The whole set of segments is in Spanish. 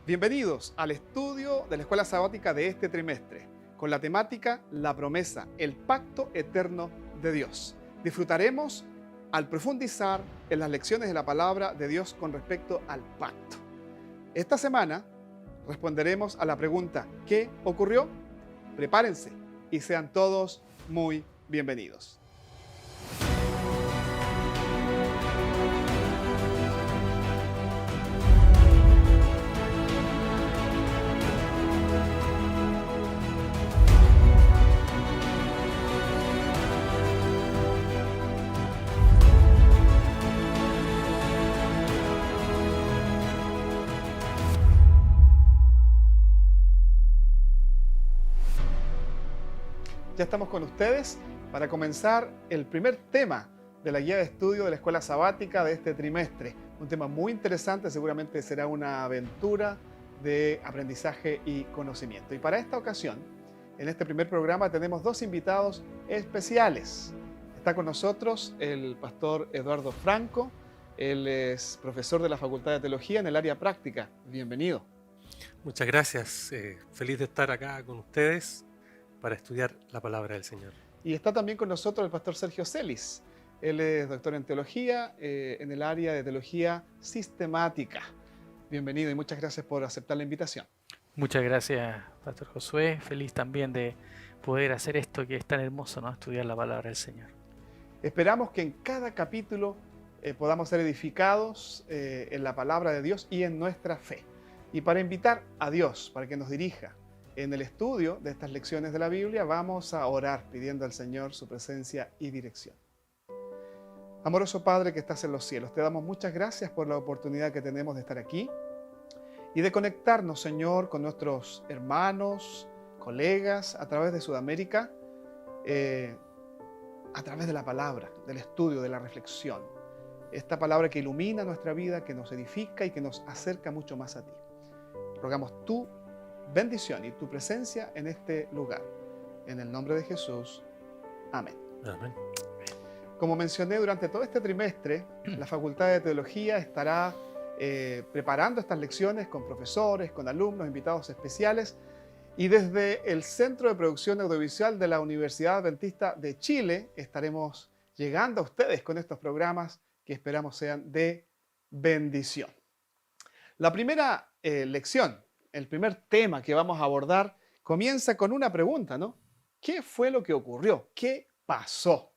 Bienvenidos al estudio de la Escuela Sabática de este trimestre, con la temática La promesa, el pacto eterno de Dios. Disfrutaremos al profundizar en las lecciones de la palabra de Dios con respecto al pacto. Esta semana responderemos a la pregunta ¿qué ocurrió? Prepárense y sean todos muy bienvenidos. Ya estamos con ustedes para comenzar el primer tema de la guía de estudio de la Escuela Sabática de este trimestre. Un tema muy interesante, seguramente será una aventura de aprendizaje y conocimiento. Y para esta ocasión, en este primer programa tenemos dos invitados especiales. Está con nosotros el pastor Eduardo Franco. Él es profesor de la Facultad de Teología en el área práctica. Bienvenido. Muchas gracias. Feliz de estar acá con ustedes para estudiar la palabra del Señor. Y está también con nosotros el pastor Sergio Celis. Él es doctor en teología, en el área de teología sistemática. Bienvenido y muchas gracias por aceptar la invitación. Muchas gracias, Pastor Josué. Feliz también de poder hacer esto que es tan hermoso, ¿no? Estudiar la palabra del Señor. Esperamos que en cada capítulo podamos ser edificados en la palabra de Dios y en nuestra fe. Y para invitar a Dios, para que nos dirija en el estudio de estas lecciones de la Biblia, vamos a orar pidiendo al Señor su presencia y dirección. Amoroso Padre que estás en los cielos, te damos muchas gracias por la oportunidad que tenemos de estar aquí y de conectarnos, Señor, con nuestros hermanos, colegas a través de Sudamérica, a través de la palabra, del estudio, de la reflexión. Esta palabra que ilumina nuestra vida, que nos edifica y que nos acerca mucho más a ti. Rogamos tu bendición y tu presencia en este lugar. En el nombre de Jesús. Amén. Amén. Como mencioné, durante todo este trimestre, la Facultad de Teología estará preparando estas lecciones con profesores, con alumnos, invitados especiales. Y desde el Centro de Producción Audiovisual de la Universidad Adventista de Chile estaremos llegando a ustedes con estos programas que esperamos sean de bendición. La primera lección, el primer tema que vamos a abordar, comienza con una pregunta, ¿no? ¿Qué fue lo que ocurrió? ¿Qué pasó?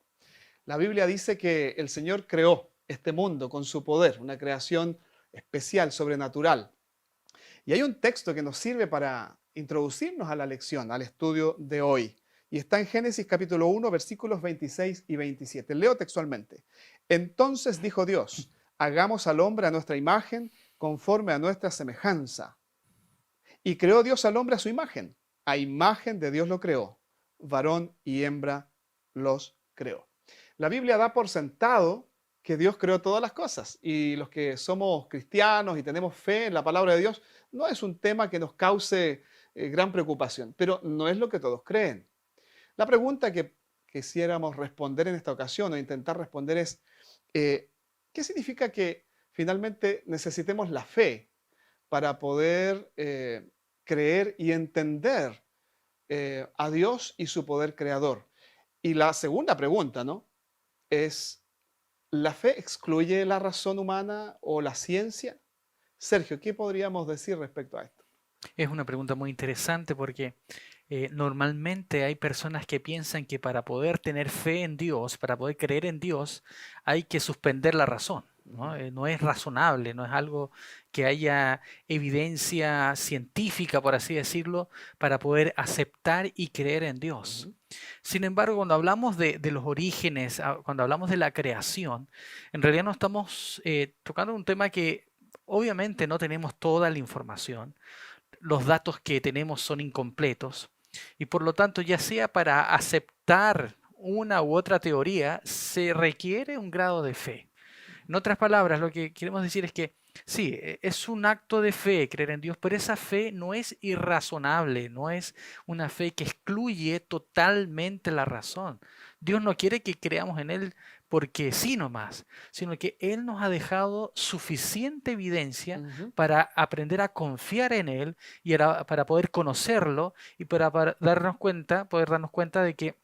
La Biblia dice que el Señor creó este mundo con su poder, una creación especial, sobrenatural. Y hay un texto que nos sirve para introducirnos a la lección, al estudio de hoy. Y está en Génesis capítulo 1, versículos 26 y 27. Leo textualmente. Entonces dijo Dios, hagamos al hombre a nuestra imagen, conforme a nuestra semejanza. Y creó Dios al hombre a su imagen. A imagen de Dios lo creó. Varón y hembra los creó. La Biblia da por sentado que Dios creó todas las cosas. Y los que somos cristianos y tenemos fe en la palabra de Dios, no es un tema que nos cause gran preocupación. Pero no es lo que todos creen. La pregunta que quisiéramos responder en esta ocasión o intentar responder es, ¿qué significa que finalmente necesitemos la fe para poder creer y entender a Dios y su poder creador? Y la segunda pregunta, ¿no? Es, ¿la fe excluye la razón humana o la ciencia? Sergio, ¿qué podríamos decir respecto a esto? Es una pregunta muy interesante porque normalmente hay personas que piensan que para poder tener fe en Dios, para poder creer en Dios, hay que suspender la razón, ¿no? No es razonable, no es algo que haya evidencia científica, por así decirlo, para poder aceptar y creer en Dios. Sin embargo, cuando hablamos de los orígenes, cuando hablamos de la creación, en realidad no estamos tocando un tema que obviamente no tenemos toda la información. Los datos que tenemos son incompletos y por lo tanto, ya sea para aceptar una u otra teoría, se requiere un grado de fe. En otras palabras, lo que queremos decir es que sí, es un acto de fe creer en Dios, pero esa fe no es irrazonable, no es una fe que excluye totalmente la razón. Dios no quiere que creamos en Él porque sí nomás, sino que Él nos ha dejado suficiente evidencia Ujú. para aprender a confiar en Él y para poder conocerlo y para poder darnos cuenta de que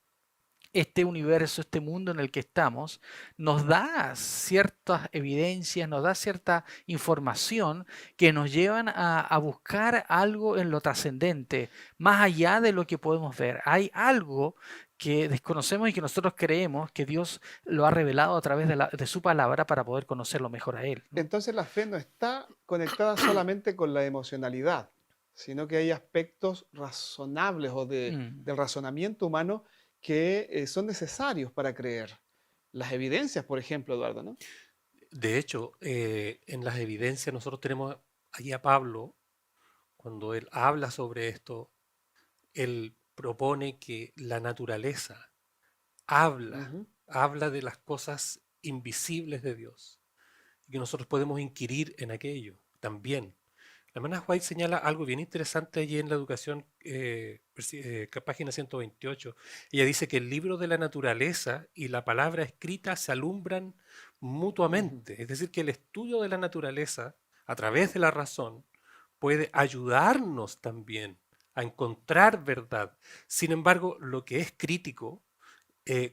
este universo, este mundo en el que estamos, nos da ciertas evidencias, nos da cierta información que nos llevan a buscar algo en lo trascendente, más allá de lo que podemos ver. Hay algo que desconocemos y que nosotros creemos que Dios lo ha revelado a través de su palabra para poder conocerlo mejor a Él, ¿no? Entonces la fe no está conectada solamente con la emocionalidad, sino que hay aspectos razonables o Mm. del razonamiento humano que son necesarios para creer. Las evidencias, por ejemplo, Eduardo, ¿no? De hecho, en las evidencias nosotros tenemos allí a Pablo, cuando él habla sobre esto, él propone que la naturaleza habla, Ujú. habla de las cosas invisibles de Dios y que nosotros podemos inquirir en aquello también. La hermana White señala algo bien interesante allí en la educación, página 128. Ella dice que el libro de la naturaleza y la palabra escrita se alumbran Ujú. mutuamente. Es decir, que el estudio de la naturaleza a través de la razón puede ayudarnos también a encontrar verdad. Sin embargo, lo que es crítico,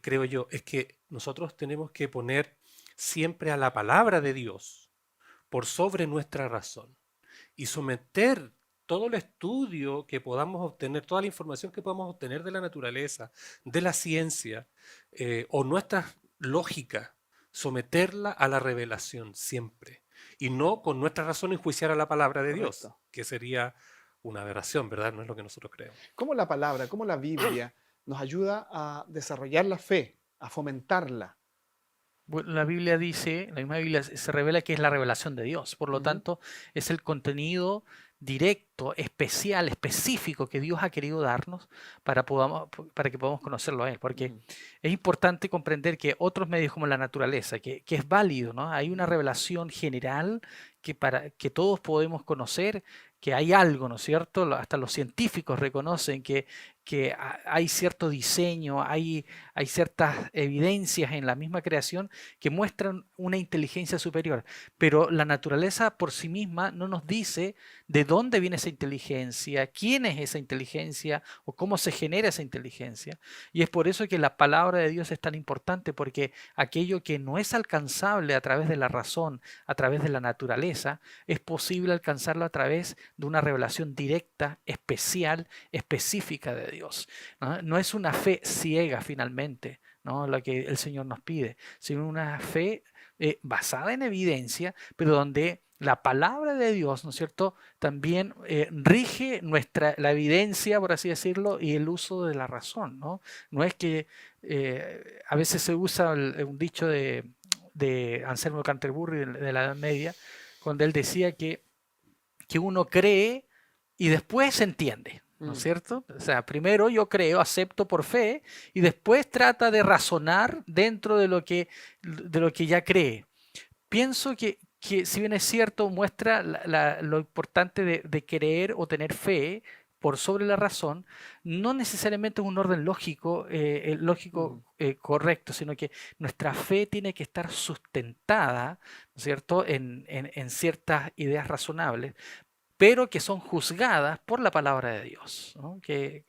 creo yo, es que nosotros tenemos que poner siempre a la palabra de Dios por sobre nuestra razón y someter todo el estudio que podamos obtener, toda la información que podamos obtener de la naturaleza, de la ciencia o nuestra lógica, someterla a la revelación siempre y no con nuestra razón enjuiciar a la palabra de Dios, Correcto. que sería una aberración, ¿verdad? No es lo que nosotros creemos. ¿Cómo la palabra, cómo la Biblia nos ayuda a desarrollar la fe, a fomentarla? Bueno, la Biblia dice, la misma Biblia se revela que es la revelación de Dios, por lo Ujú. tanto es el contenido directo, especial, específico que Dios ha querido darnos para que podamos conocerlo a Él, porque Ujú. es importante comprender que otros medios como la naturaleza, que es válido, ¿no? Hay una Ujú. revelación general para que todos podemos conocer que hay algo, ¿no es cierto? Hasta los científicos reconocen que hay cierto diseño, hay ciertas evidencias en la misma creación que muestran una inteligencia superior, pero la naturaleza por sí misma no nos dice de dónde viene esa inteligencia, quién es esa inteligencia o cómo se genera esa inteligencia. Y es por eso que la palabra de Dios es tan importante, porque aquello que no es alcanzable a través de la razón, a través de la naturaleza, es posible alcanzarlo a través de una revelación directa, especial, específica de Dios. ¿No? No es una fe ciega finalmente, ¿no? Lo que el Señor nos pide, sino una fe basada en evidencia, pero donde la palabra de Dios, ¿no es cierto?, también rige la evidencia, por así decirlo, y el uso de la razón, ¿no? No es que a veces se usa un dicho de Anselmo de Canterbury de la Edad Media, cuando él decía que uno cree y después entiende, ¿no es Mm. cierto? O sea, primero yo creo, acepto por fe y después trata de razonar dentro de lo que ya cree. Pienso que si bien es cierto, muestra lo importante de creer o tener fe por sobre la razón, no necesariamente es un orden lógico, Ujú. correcto, sino que nuestra fe tiene que estar sustentada, ¿no es cierto?, en ciertas ideas razonables, pero que son juzgadas por la palabra de Dios, ¿no? Que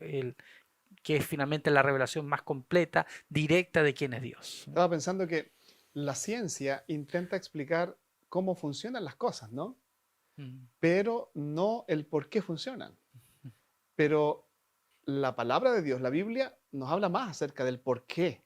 es finalmente la revelación más completa, directa de quién es Dios. Estaba pensando que la ciencia intenta explicar cómo funcionan las cosas, ¿no? Mm. Pero no el por qué funcionan. Pero la palabra de Dios, la Biblia, nos habla más acerca del por qué.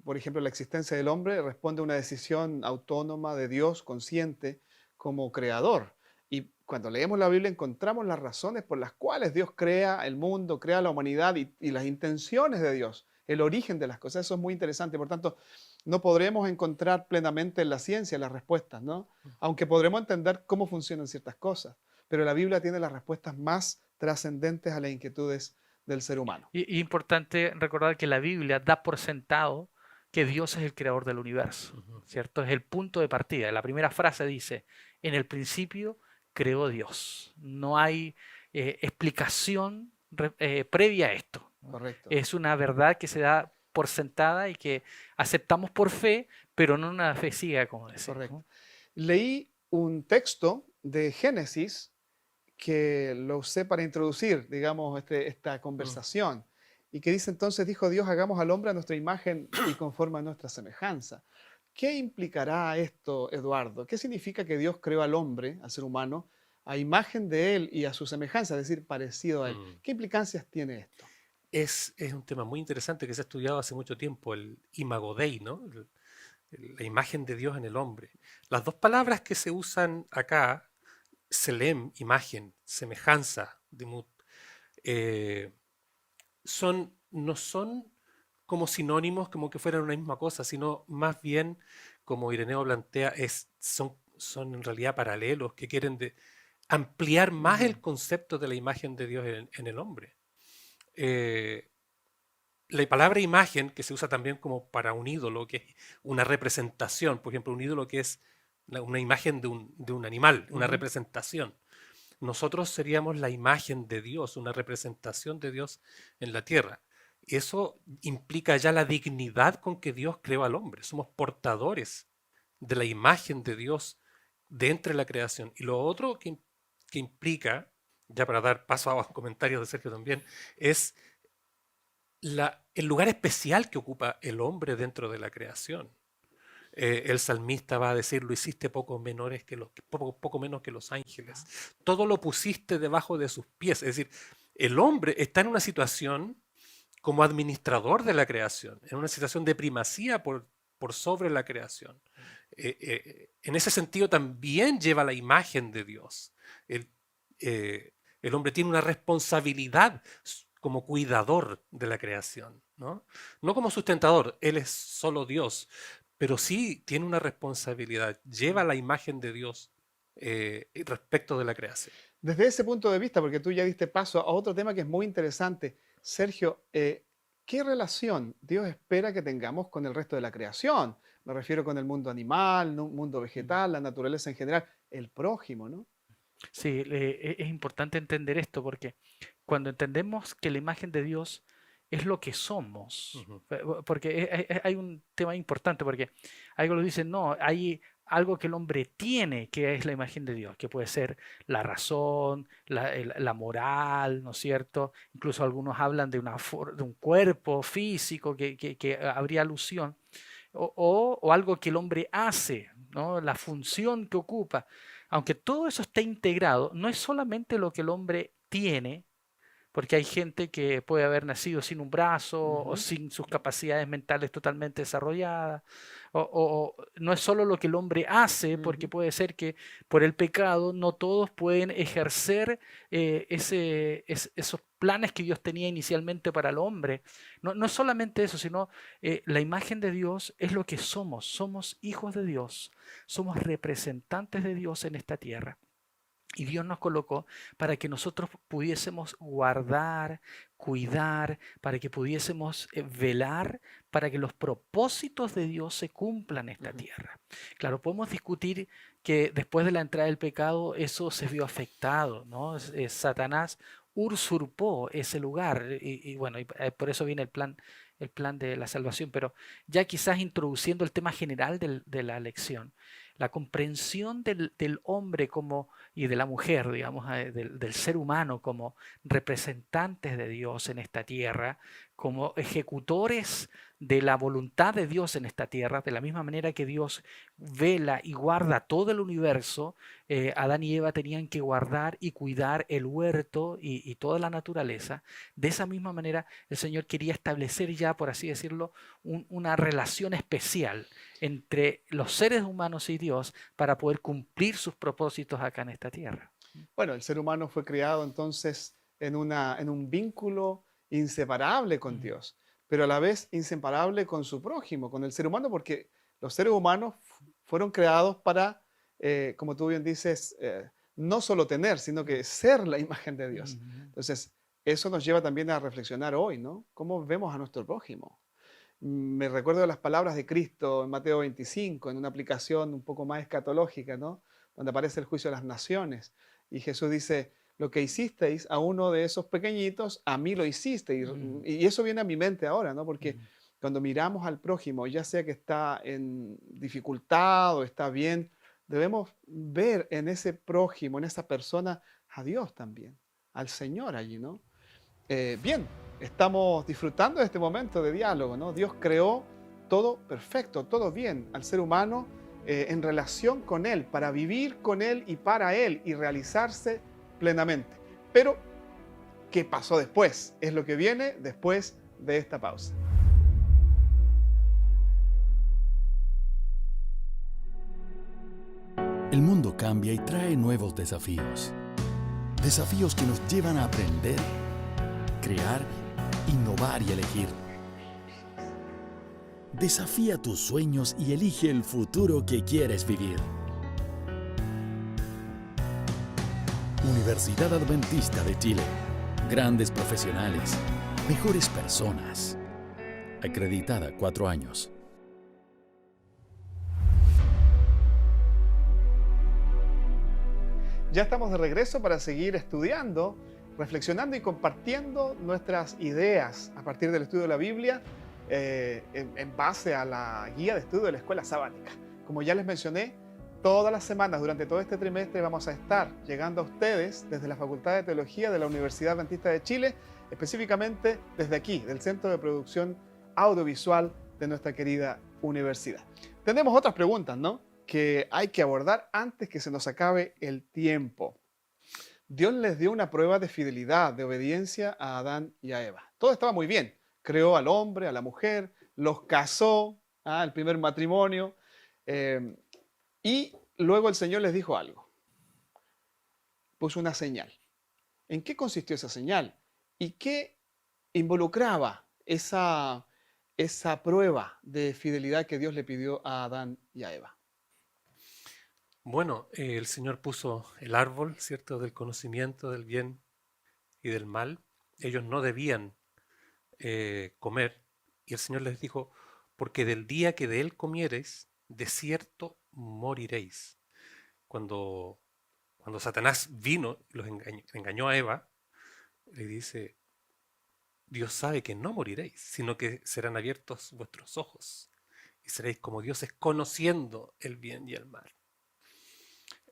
Por ejemplo, la existencia del hombre responde a una decisión autónoma de Dios consciente como creador. Y cuando leemos la Biblia encontramos las razones por las cuales Dios crea el mundo, crea la humanidad y las intenciones de Dios, el origen de las cosas. Eso es muy interesante. Por tanto, no podremos encontrar plenamente en la ciencia las respuestas, ¿no? Aunque podremos entender cómo funcionan ciertas cosas. Pero la Biblia tiene las respuestas más trascendentes a las inquietudes del ser humano. Y importante recordar que la Biblia da por sentado que Dios es el creador del universo, Ujú. ¿cierto? Es el punto de partida. La primera frase dice, en el principio creó Dios. No hay explicación previa a esto, ¿no? Correcto. Es una verdad que se da por sentada y que aceptamos por fe, pero no una fe ciega, como decimos, Correcto. ¿no? Leí un texto de Génesis que lo usé para introducir, digamos, esta Mm. conversación, y que dice entonces, dijo Dios, hagamos al hombre a nuestra imagen y conforme a nuestra semejanza. ¿Qué implicará esto, Eduardo? ¿Qué significa que Dios creó al hombre, al ser humano, a imagen de él y a su semejanza, es decir, parecido a él? Mm. ¿Qué implicancias tiene esto? Es un tema muy interesante que se ha estudiado hace mucho tiempo, el imago Dei, ¿no? La imagen de Dios en el hombre. Las dos palabras que se usan acá, selem, imagen, semejanza, demut, eh, no son como sinónimos, como que fueran una misma cosa, sino más bien, como Ireneo plantea, son en realidad paralelos que quieren ampliar más Ujú. el concepto de la imagen de Dios en el hombre. Eh, la palabra imagen, que se usa también como para un ídolo, que es una representación, por ejemplo, un ídolo que es una imagen de un animal, una Ujú. representación. Nosotros seríamos la imagen de Dios, una representación de Dios en la tierra. Eso implica ya la dignidad con que Dios creó al hombre. Somos portadores de la imagen de Dios de entre la creación. Y lo otro que implica, ya para dar paso a los comentarios de Sergio también, es el lugar especial que ocupa el hombre dentro de la creación. El salmista va a decir, lo hiciste poco menos que los ángeles. Todo lo pusiste debajo de sus pies. Es decir, el hombre está en una situación como administrador de la creación, en una situación de primacía por sobre la creación. En ese sentido también lleva la imagen de Dios. El, el hombre tiene una responsabilidad como cuidador de la creación, ¿no? No como sustentador, él es solo Dios, pero sí tiene una responsabilidad, lleva la imagen de Dios respecto de la creación. Desde ese punto de vista, porque tú ya diste paso a otro tema que es muy interesante, Sergio, ¿qué relación Dios espera que tengamos con el resto de la creación? Me refiero con el mundo animal, mundo vegetal, la naturaleza en general, el prójimo, ¿no? Sí, es importante entender esto porque cuando entendemos que la imagen de Dios es lo que somos, Ujú, porque hay un tema importante, porque algo lo dicen, no, hay algo que el hombre tiene que es la imagen de Dios, que puede ser la razón, la moral, ¿no es cierto? Incluso algunos hablan de, de un cuerpo físico que habría alusión, o algo que el hombre hace, ¿no? La función que ocupa. Aunque todo eso está integrado, no es solamente lo que el hombre tiene, porque hay gente que puede haber nacido sin un brazo o Ujú, sin sus capacidades mentales totalmente desarrolladas, o no es solo lo que el hombre hace, porque ujú. puede ser que por el pecado no todos pueden ejercer esos planes que Dios tenía inicialmente para el hombre. No, no es solamente eso, sino la imagen de Dios es lo que somos. Somos hijos de Dios, somos representantes de Dios en esta tierra. Y Dios nos colocó para que nosotros pudiésemos guardar, cuidar, para que pudiésemos velar, para que los propósitos de Dios se cumplan en esta Ujú. tierra. Claro, podemos discutir que después de la entrada del pecado eso se vio afectado, ¿no? Satanás usurpó ese lugar y bueno, por eso viene el plan de la salvación, pero ya quizás introduciendo el tema general de la lección, la comprensión del hombre como y de la mujer, digamos, del ser humano como representantes de Dios en esta tierra, como ejecutores de la voluntad de Dios en esta tierra, de la misma manera que Dios vela y guarda todo el universo, Adán y Eva tenían que guardar y cuidar el huerto y toda la naturaleza. De esa misma manera, el Señor quería establecer ya, por así decirlo, una relación especial entre los seres humanos y Dios para poder cumplir sus propósitos acá en esta tierra. Bueno, el ser humano fue creado entonces en un vínculo inseparable con Mm, Dios, pero a la vez inseparable con su prójimo, con el ser humano, porque los seres humanos fueron creados para, como tú bien dices, no solo tener, sino que ser la imagen de Dios. mm, Entonces, eso nos lleva también a reflexionar hoy, ¿no? ¿Cómo vemos a nuestro prójimo? Me recuerdo de las palabras de Cristo en Mateo 25, en una aplicación un poco más escatológica, ¿no? Donde aparece el juicio de las naciones. Y Jesús dice, lo que hicisteis a uno de esos pequeñitos, a mí lo hiciste. mm, Y eso viene a mi mente ahora, ¿no? Porque mm, cuando miramos al prójimo, ya sea que está en dificultad o está bien, debemos ver en ese prójimo, en esa persona, a Dios también, al Señor allí, ¿no? Bien, estamos disfrutando de este momento de diálogo, ¿no? Dios creó todo perfecto, todo bien al ser humano en relación con Él, para vivir con Él y para Él y realizarse plenamente. Pero, ¿qué pasó después? Es lo que viene después de esta pausa. El mundo cambia y trae nuevos desafíos. Desafíos que nos llevan a aprender, crear, innovar y elegir. Desafía tus sueños y elige el futuro que quieres vivir. Universidad Adventista de Chile. Grandes profesionales, mejores personas. Acreditada 4 años. Ya estamos de regreso para seguir estudiando, reflexionando y compartiendo nuestras ideas a partir del estudio de la Biblia en base a la guía de estudio de la Escuela Sabática. Como ya les mencioné, todas las semanas durante todo este trimestre vamos a estar llegando a ustedes desde la Facultad de Teología de la Universidad Adventista de Chile, específicamente desde aquí, del Centro de Producción Audiovisual de nuestra querida universidad. Tenemos otras preguntas, ¿no?, que hay que abordar antes que se nos acabe el tiempo. Dios les dio una prueba de fidelidad, de obediencia a Adán y a Eva. Todo estaba muy bien. Creó al hombre, a la mujer, los casó, el primer matrimonio, y luego el Señor les dijo algo. Puso una señal. ¿En qué consistió esa señal? ¿Y qué involucraba esa prueba de fidelidad que Dios le pidió a Adán y a Eva? Bueno, el Señor puso el árbol, ¿cierto?, del conocimiento del bien y del mal. Ellos no debían comer. Y el Señor les dijo, porque del día que de él comiereis, de cierto moriréis. Cuando Satanás vino y los engañó a Eva, le dice, Dios sabe que no moriréis, sino que serán abiertos vuestros ojos y seréis como dioses conociendo el bien y el mal.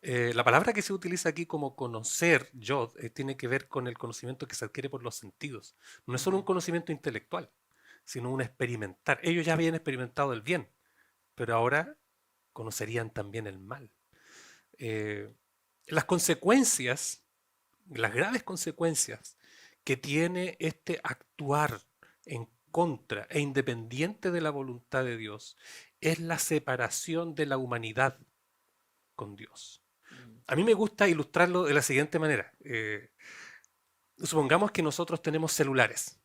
La palabra que se utiliza aquí como conocer, yod, tiene que ver con el conocimiento que se adquiere por los sentidos. No es solo un conocimiento intelectual, sino un experimentar. Ellos ya habían experimentado el bien, pero ahora conocerían también el mal. Las consecuencias, las graves consecuencias que tiene este actuar en contra e independiente de la voluntad de Dios, es la separación de la humanidad con Dios. A mí me gusta ilustrarlo de la siguiente manera. Supongamos que nosotros tenemos celulares,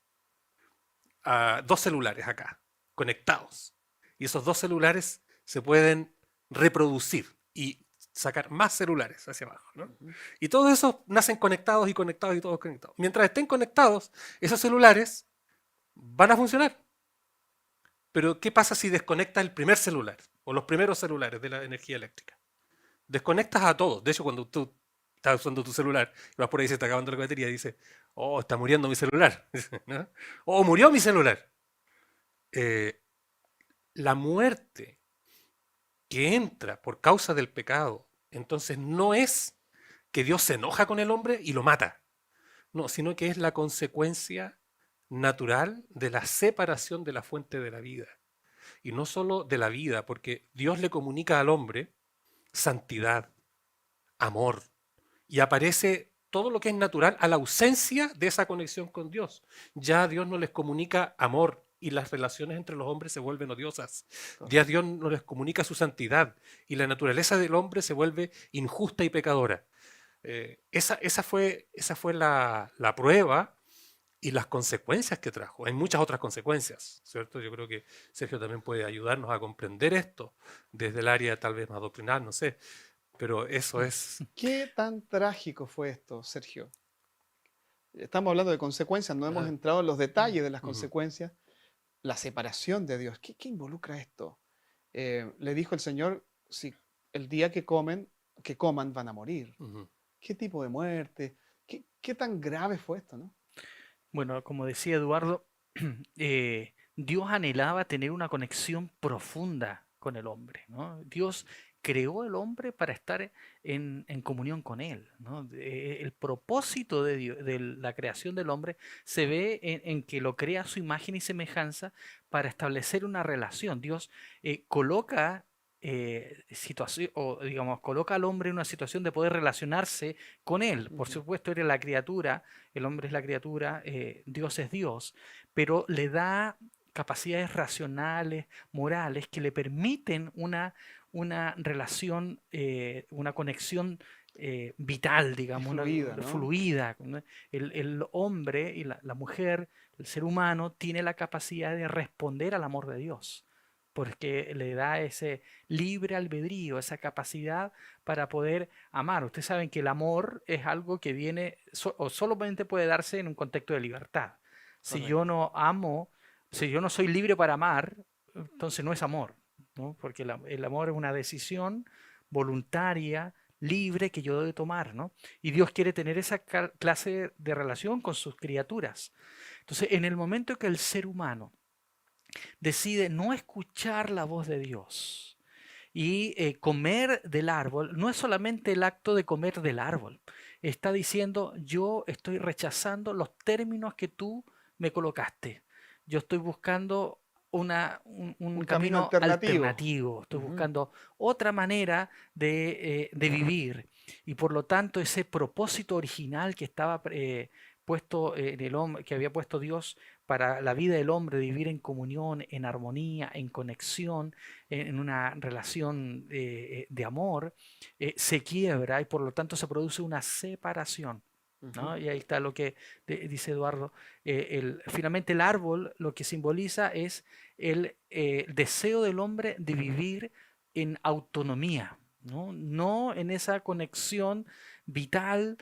2 celulares acá, conectados. Y esos 2 celulares se pueden reproducir y sacar más celulares hacia abajo, ¿no? Y todos esos nacen conectados y conectados y todos conectados. Mientras estén conectados, esos celulares van a funcionar. Pero ¿qué pasa si desconectas el primer celular o los primeros celulares de la energía eléctrica? Desconectas a todos. De hecho, cuando tú estás usando tu celular y vas por ahí y se está acabando la batería y dices, oh, está muriendo mi celular, ¿no? Oh, murió mi celular. La muerte que entra por causa del pecado, entonces no es que Dios se enoja con el hombre y lo mata, no, sino que es la consecuencia natural de la separación de la fuente de la vida. Y no solo de la vida, porque Dios le comunica al hombre santidad, amor, y aparece todo lo que es natural a la ausencia de esa conexión con Dios. Ya Dios no les comunica amor y las relaciones entre los hombres se vuelven odiosas. Ya Dios no les comunica su santidad y la naturaleza del hombre se vuelve injusta y pecadora. Esa fue la prueba y las consecuencias que trajo. Hay muchas otras consecuencias, ¿cierto? Yo creo que Sergio también puede ayudarnos a comprender esto desde el área tal vez más doctrinal, no sé, pero eso es... ¿Qué tan trágico fue esto, Sergio? Estamos hablando de consecuencias, no hemos entrado en los detalles de las consecuencias. La separación de Dios, ¿qué involucra esto? Le dijo el Señor, si el día que coman van a morir. ¿Qué tipo de muerte? ¿Qué tan grave fue esto, no? Bueno, como decía Eduardo, Dios anhelaba tener una conexión profunda con el hombre, ¿no? Dios creó el hombre para estar en comunión con él, ¿no? El propósito de la creación del hombre se ve en que lo crea a su imagen y semejanza para establecer una relación. Dios coloca situación, o digamos, coloca al hombre en una situación de poder relacionarse con él. Por supuesto, él es la criatura, el hombre es la criatura, Dios es Dios, pero le da capacidades racionales, morales, que le permiten una relación, una conexión vital, digamos, Fluida, ¿no? fluida. ¿No? El hombre y la mujer, el ser humano, tiene la capacidad de responder al amor de Dios, porque le da ese libre albedrío, esa capacidad para poder amar. Ustedes saben que el amor es algo que viene o solamente puede darse en un contexto de libertad. Si yo no amo, si yo no soy libre para amar, entonces no es amor, ¿no? Porque el amor es una decisión voluntaria, libre que yo debo tomar, ¿no? Y Dios quiere tener esa clase de relación con sus criaturas. Entonces, en el momento que el ser humano decide no escuchar la voz de Dios y comer del árbol, no es solamente el acto de comer del árbol, está diciendo: yo estoy rechazando los términos que tú me colocaste, yo estoy buscando un camino alternativo, estoy buscando otra manera de vivir, y por lo tanto ese propósito original que estaba puesto en el hombre, que había puesto Dios para la vida del hombre, de vivir en comunión, en armonía, en conexión, en una relación de amor, se quiebra y por lo tanto se produce una separación, ¿no? Y ahí está lo que dice Eduardo. Finalmente el árbol lo que simboliza es el deseo del hombre de vivir en autonomía, ¿no? No en esa conexión vital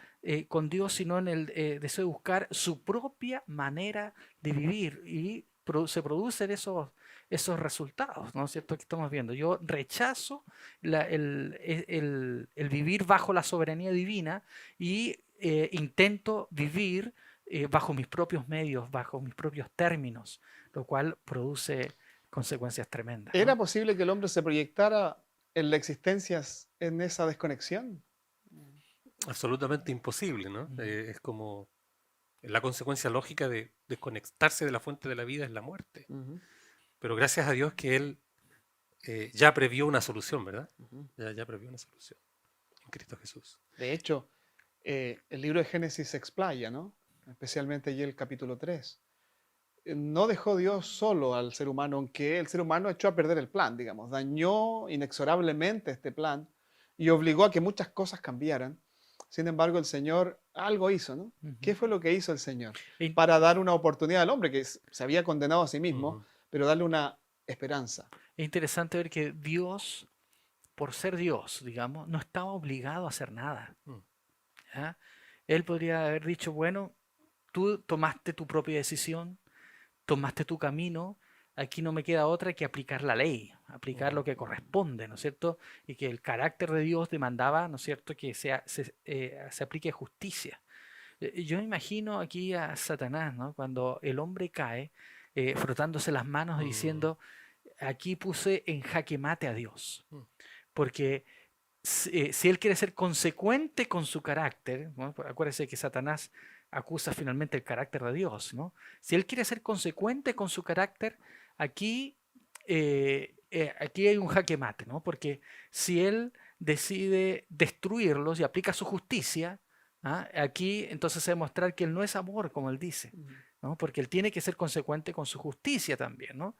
con Dios, sino en el deseo de buscar su propia manera de vivir, y se producen esos resultados, ¿no es cierto?, que estamos viendo. Yo rechazo el vivir bajo la soberanía divina y intento vivir bajo mis propios medios, bajo mis propios términos, lo cual produce consecuencias tremendas, ¿no? ¿Era posible que el hombre se proyectara en la existencia en esa desconexión? Absolutamente imposible, ¿no? Es como la consecuencia lógica de desconectarse de la fuente de la vida es la muerte. Pero gracias a Dios que Él ya previó una solución, ¿verdad? Ya previó una solución en Cristo Jesús. De hecho, el libro de Génesis se explaya, ¿no? Especialmente allí el capítulo 3. No dejó Dios solo al ser humano, aunque el ser humano echó a perder el plan, digamos, dañó inexorablemente este plan y obligó a que muchas cosas cambiaran. Sin embargo, el Señor algo hizo, ¿no? ¿Qué fue lo que hizo el Señor? Para dar una oportunidad al hombre que se había condenado a sí mismo, pero darle una esperanza. Es interesante ver que Dios, por ser Dios, digamos, no estaba obligado a hacer nada. ¿Ya? Él podría haber dicho: bueno, tú tomaste tu propia decisión, tomaste tu camino, aquí no me queda otra que aplicar la ley, aplicar lo que corresponde, ¿no es cierto? Y que el carácter de Dios demandaba, ¿no es cierto?, que se aplique justicia. Yo imagino aquí a Satanás, ¿no?, cuando el hombre cae, frotándose las manos y diciendo: aquí puse en jaque mate a Dios. Porque si él quiere ser consecuente con su carácter, ¿no? Acuérdese que Satanás acusa finalmente el carácter de Dios, ¿no? Si él quiere ser consecuente con su carácter, aquí hay un jaque mate, ¿no? Porque si él decide destruirlos y aplica su justicia, aquí entonces se va a demostrar que él no es amor, como él dice, ¿no? Porque él tiene que ser consecuente con su justicia también, ¿no?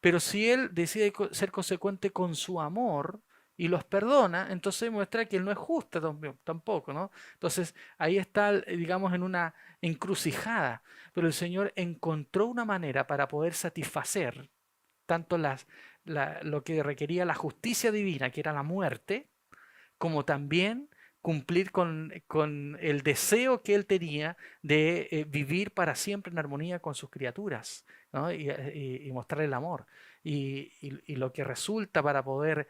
Pero si él decide ser consecuente con su amor y los perdona, entonces muestra que él no es justo tampoco, ¿no? Entonces ahí está, digamos, en una encrucijada. Pero el Señor encontró una manera para poder satisfacer tanto lo que requería la justicia divina, que era la muerte, como también cumplir con el deseo que él tenía de vivir para siempre en armonía con sus criaturas, ¿no? Y mostrar el amor. Y lo que resulta para poder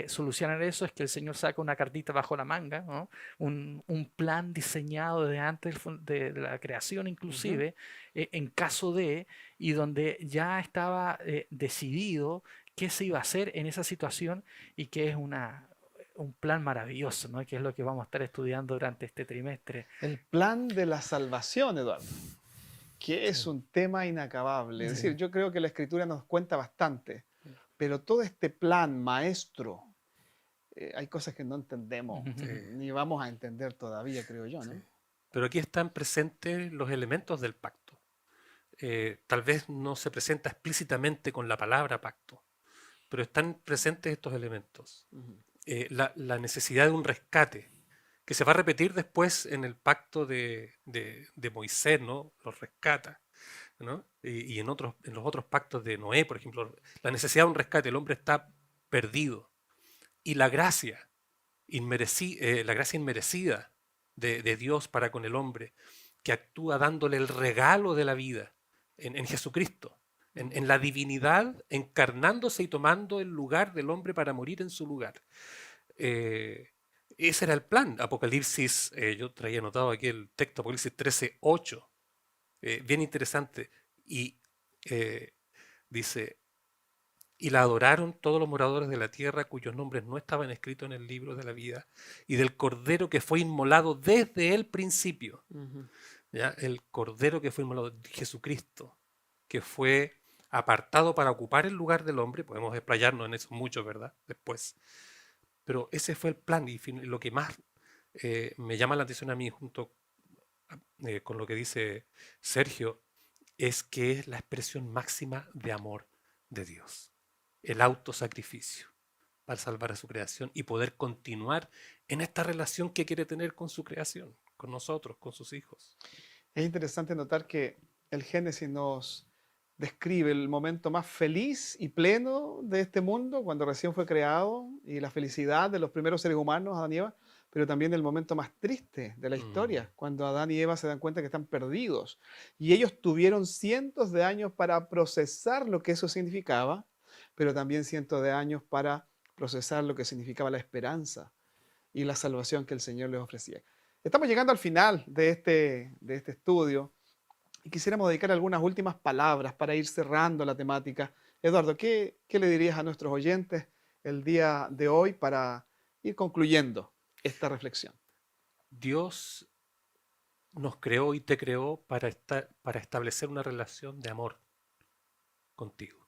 solucionar eso es que el Señor saca una cartita bajo la manga, ¿no? Un plan diseñado desde antes de la creación inclusive, en caso de, y donde ya estaba decidido qué se iba a hacer en esa situación y que es un plan maravilloso, ¿no? Que es lo que vamos a estar estudiando durante este trimestre. El plan de la salvación, Eduardo, que es Sí. un tema inacabable. Es Sí. decir, yo creo que la Escritura nos cuenta bastante, pero todo este plan maestro, hay cosas que no entendemos, Sí. ni vamos a entender todavía, creo yo, ¿no? Sí. Pero aquí están presentes los elementos del pacto. Tal vez no se presenta explícitamente con la palabra pacto, pero están presentes estos elementos. Ujú. La necesidad de un rescate, que se va a repetir después en el pacto de Moisés, ¿no? Los rescata, ¿no? Y en los otros pactos de Noé, por ejemplo, la necesidad de un rescate, el hombre está perdido. Y la gracia inmerecida de Dios para con el hombre, que actúa dándole el regalo de la vida en Jesucristo, en la divinidad encarnándose y tomando el lugar del hombre para morir en su lugar. Ese era el plan. Apocalipsis, yo traía anotado aquí el texto, Apocalipsis 13:8, bien interesante. Y dice, y la adoraron todos los moradores de la tierra cuyos nombres no estaban escritos en el libro de la vida y del Cordero que fue inmolado desde el principio. Ujú. ¿Ya? El Cordero que fue inmolado, Jesucristo, que fue apartado para ocupar el lugar del hombre. Podemos explayarnos en eso mucho, ¿verdad? Después. Pero ese fue el plan y lo que más me llama la atención a mí junto con lo que dice Sergio es que es la expresión máxima de amor de Dios, el autosacrificio para salvar a su creación y poder continuar en esta relación que quiere tener con su creación, con nosotros, con sus hijos. Es interesante notar que el Génesis nos describe el momento más feliz y pleno de este mundo, cuando recién fue creado, y la felicidad de los primeros seres humanos, Adán y Eva, pero también el momento más triste de la historia, cuando Adán y Eva se dan cuenta que están perdidos. Y ellos tuvieron cientos de años para procesar lo que eso significaba, pero también cientos de años para procesar lo que significaba la esperanza y la salvación que el Señor les ofrecía. Estamos llegando al final de este estudio y quisiéramos dedicar algunas últimas palabras para ir cerrando la temática. Eduardo, ¿qué le dirías a nuestros oyentes el día de hoy para ir concluyendo esta reflexión? Dios nos creó y te creó para establecer una relación de amor contigo.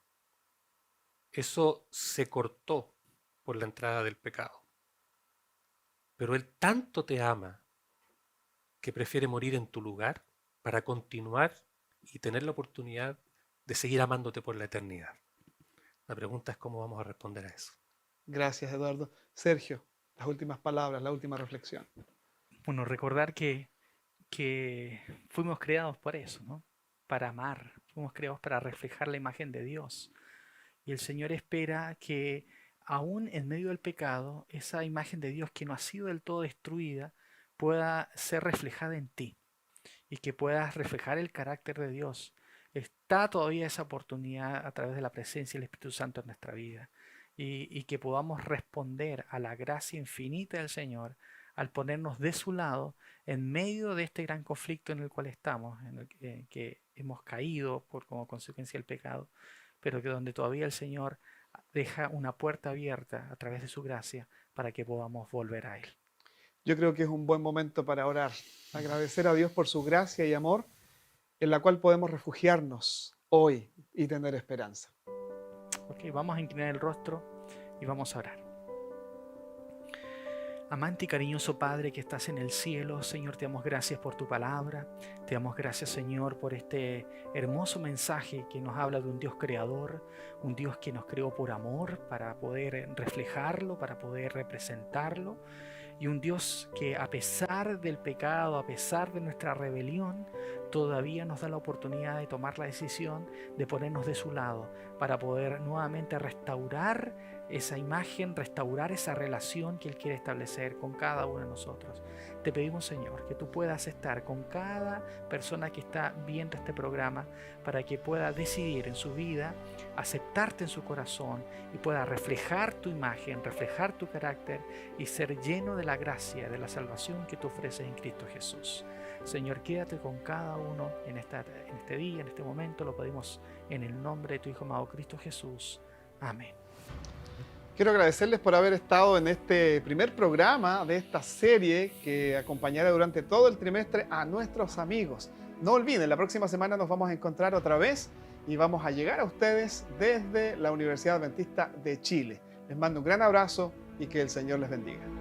Eso se cortó por la entrada del pecado. Pero Él tanto te ama que prefiere morir en tu lugar para continuar y tener la oportunidad de seguir amándote por la eternidad. La pregunta es cómo vamos a responder a eso. Gracias, Eduardo. Sergio, las últimas palabras, la última reflexión. Bueno, recordar que fuimos creados por eso, ¿no? Para amar, fuimos creados para reflejar la imagen de Dios. Y el Señor espera que aún en medio del pecado, esa imagen de Dios que no ha sido del todo destruida pueda ser reflejada en ti y que puedas reflejar el carácter de Dios. Está todavía esa oportunidad a través de la presencia del Espíritu Santo en nuestra vida y que podamos responder a la gracia infinita del Señor al ponernos de su lado en medio de este gran conflicto en el cual estamos, en el que hemos caído como consecuencia del pecado, pero que donde todavía el Señor deja una puerta abierta a través de su gracia para que podamos volver a Él. Yo creo que es un buen momento para orar, agradecer a Dios por su gracia y amor, en la cual podemos refugiarnos hoy y tener esperanza. Ok, vamos a inclinar el rostro y vamos a orar. Amante y cariñoso Padre que estás en el cielo, Señor, te damos gracias por tu palabra. Te damos gracias, Señor, por este hermoso mensaje que nos habla de un Dios creador, un Dios que nos creó por amor para poder reflejarlo, para poder representarlo. Y un Dios que a pesar del pecado, a pesar de nuestra rebelión, todavía nos da la oportunidad de tomar la decisión de ponernos de su lado para poder nuevamente restaurar esa imagen, restaurar esa relación que Él quiere establecer con cada uno de nosotros. Te pedimos, Señor, que tú puedas estar con cada persona que está viendo este programa para que pueda decidir en su vida, aceptarte en su corazón y pueda reflejar tu imagen, reflejar tu carácter y ser lleno de la gracia, de la salvación que tú ofreces en Cristo Jesús. Señor, quédate con cada uno en este día, en este momento. Lo pedimos en el nombre de tu Hijo amado Cristo Jesús. Amén. Quiero agradecerles por haber estado en este primer programa de esta serie que acompañará durante todo el trimestre a nuestros amigos. No olviden, la próxima semana nos vamos a encontrar otra vez y vamos a llegar a ustedes desde la Universidad Adventista de Chile. Les mando un gran abrazo y que el Señor les bendiga.